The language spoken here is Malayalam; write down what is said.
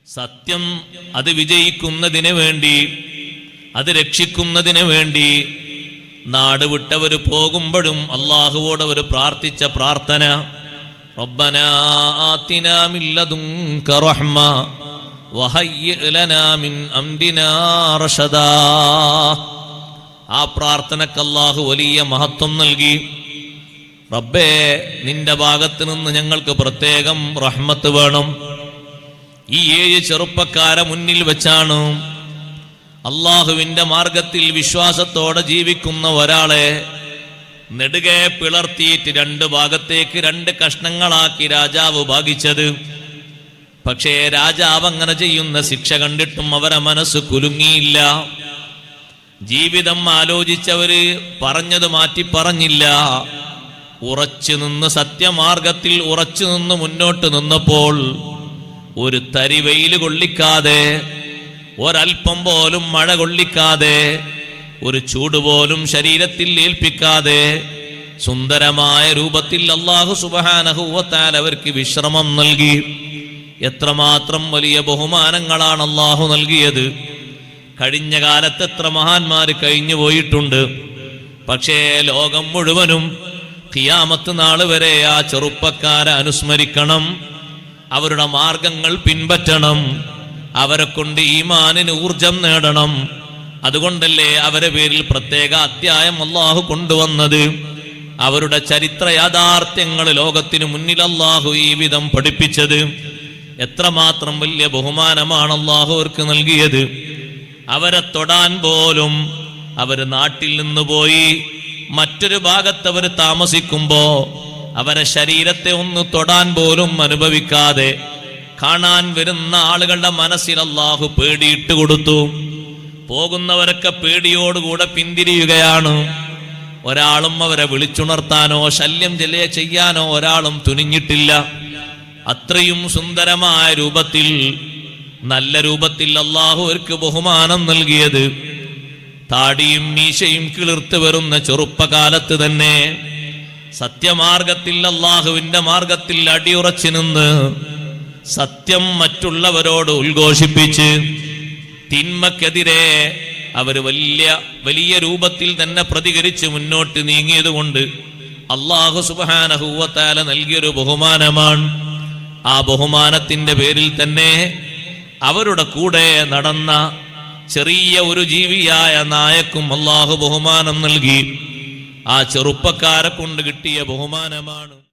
സത്യം അത് വിജയിക്കുന്നതിന് വേണ്ടി, അത് രക്ഷിക്കുന്നതിന് വേണ്ടി നാട് വിട്ടവർ പോകുമ്പോഴും അള്ളാഹുവോട് അവർ പ്രാർത്ഥിച്ച പ്രാർത്ഥന റബ്ബനാ ആതിനാ മിൻ ലദുൻക റഹ്മ വഹയ്യിഅ് ലനാ മിൻ അംരിനാ റശദാ. ആ പ്രാർത്ഥനക്ക് അല്ലാഹു വലിയ മഹത്വം നൽകി. റബ്ബേ, നിന്റെ ഭാഗത്ത് നിന്ന് ഞങ്ങൾക്ക് പ്രത്യേകം റഹ്മത്ത് വേണം. ഈ 7 ചെറുപ്പക്കാരെ മുന്നിൽ വെച്ചാണ് അള്ളാഹുവിന്റെ മാർഗത്തിൽ വിശ്വാസത്തോടെ ജീവിക്കുന്ന ഒരാളെ നെടുകെ പിളർത്തിയിട്ട് 2 ഭാഗത്തേക്ക് 2 കഷ്ണങ്ങളാക്കി രാജാവ് ഭാഗിച്ചത്. പക്ഷേ രാജാവ് അങ്ങനെ ചെയ്യുന്ന ശിക്ഷ കണ്ടിട്ടും അവരെ മനസ്സ് കുലുങ്ങിയില്ല. ജീവിതം ആലോചിച്ചവര് പറഞ്ഞത് മാറ്റി പറഞ്ഞില്ല. ഉറച്ചു നിന്ന് സത്യമാർഗത്തിൽ ഉറച്ചു നിന്ന് മുന്നോട്ട് നിന്നപ്പോൾ ഒരു തരി വെയിൽ കൊള്ളിക്കാതെ, ഒരൽപ്പം പോലും മഴ കൊള്ളിക്കാതെ, ഒരു ചൂട് പോലും ശരീരത്തിൽ ഏൽപ്പിക്കാതെ സുന്ദരമായ രൂപത്തിൽ അല്ലാഹു സുബ്ഹാനഹു വ തആല അവർക്ക് വിശ്രമം നൽകി. എത്രമാത്രം വലിയ ബഹുമാനങ്ങളാണ് അല്ലാഹു നൽകിയത്. കഴിഞ്ഞ കാലത്ത് എത്ര മഹാന്മാര് കഴിഞ്ഞു പോയിട്ടുണ്ട്. പക്ഷേ ലോകം മുഴുവനും ഖിയാമത്ത് നാൾ വരെ ആ ചെറുപ്പക്കാരെ അനുസ്മരിക്കണം, അവരുടെ മാർഗങ്ങൾ പിൻപറ്റണം, അവരെ കൊണ്ട് ഈമാനിന് ഊർജം നേടണം. അതുകൊണ്ടല്ലേ അവരെ പേരിൽ പ്രത്യേക അധ്യായം അല്ലാഹു കൊണ്ടുവന്നത്. അവരുടെ ചരിത്ര യാഥാർത്ഥ്യങ്ങൾ ലോകത്തിനു മുന്നിൽ അല്ലാഹു ഈ വിധം പഠിപ്പിച്ചത്. എത്രമാത്രം വലിയ ബഹുമാനമാണ് അല്ലാഹു അവർക്ക് നൽകിയത്. അവരെ തൊടാൻ പോലും അവര് നാട്ടിൽ നിന്ന് പോയി മറ്റൊരു ഭാഗത്ത് അവർ താമസിക്കുമ്പോ അവരെ ശരീരത്തെ ഒന്ന് തൊടാൻ പോലും അനുഭവിക്കാതെ കാണാൻ വരുന്ന ആളുകളുടെ മനസ്സിൽ അല്ലാഹു പേടിയിട്ട് കൊടുത്തു. പോകുന്നവരൊക്കെ പേടിയോടുകൂടെ പിന്തിരിയുകയാണ്. ഒരാളും അവരെ വിളിച്ചുണർത്താനോ ശല്യം ചെയ്യാനോ ഒരാളും തുനിഞ്ഞിട്ടില്ല. അത്രയും സുന്ദരമായ രൂപത്തിൽ, നല്ല രൂപത്തിൽ അല്ലാഹു അവർക്ക് ബഹുമാനം നൽകിയത്. താടിയും മീശയും കിളിർത്ത് വരുന്ന ചെറുപ്പകാലത്ത് തന്നെ സത്യമാർഗത്തിൽ, അല്ലാഹുവിന്റെ മാർഗത്തിൽ അടിയുറച്ചു നിന്ന് സത്യം മറ്റുള്ളവരോട് ഉദ്ഘോഷിപ്പിച്ച് തിന്മക്കെതിരെ അവർ വലിയ രൂപത്തിൽ തന്നെ പ്രതികരിച്ച് മുന്നോട്ട് നീങ്ങിയത് കൊണ്ട് അല്ലാഹു സുബ്ഹാനഹു വ തആല നൽകിയൊരു ബഹുമാനമാണ്. ആ ബഹുമാനത്തിന്റെ പേരിൽ തന്നെ അവരുടെ കൂടെ നടന്ന ചെറിയ ഒരു ജീവിയായ നായക്കും അല്ലാഹു ബഹുമാനം നൽകി. ആ ചെറുപ്പക്കാരെ കൊണ്ട് കിട്ടിയ ബഹുമാനമാണ്.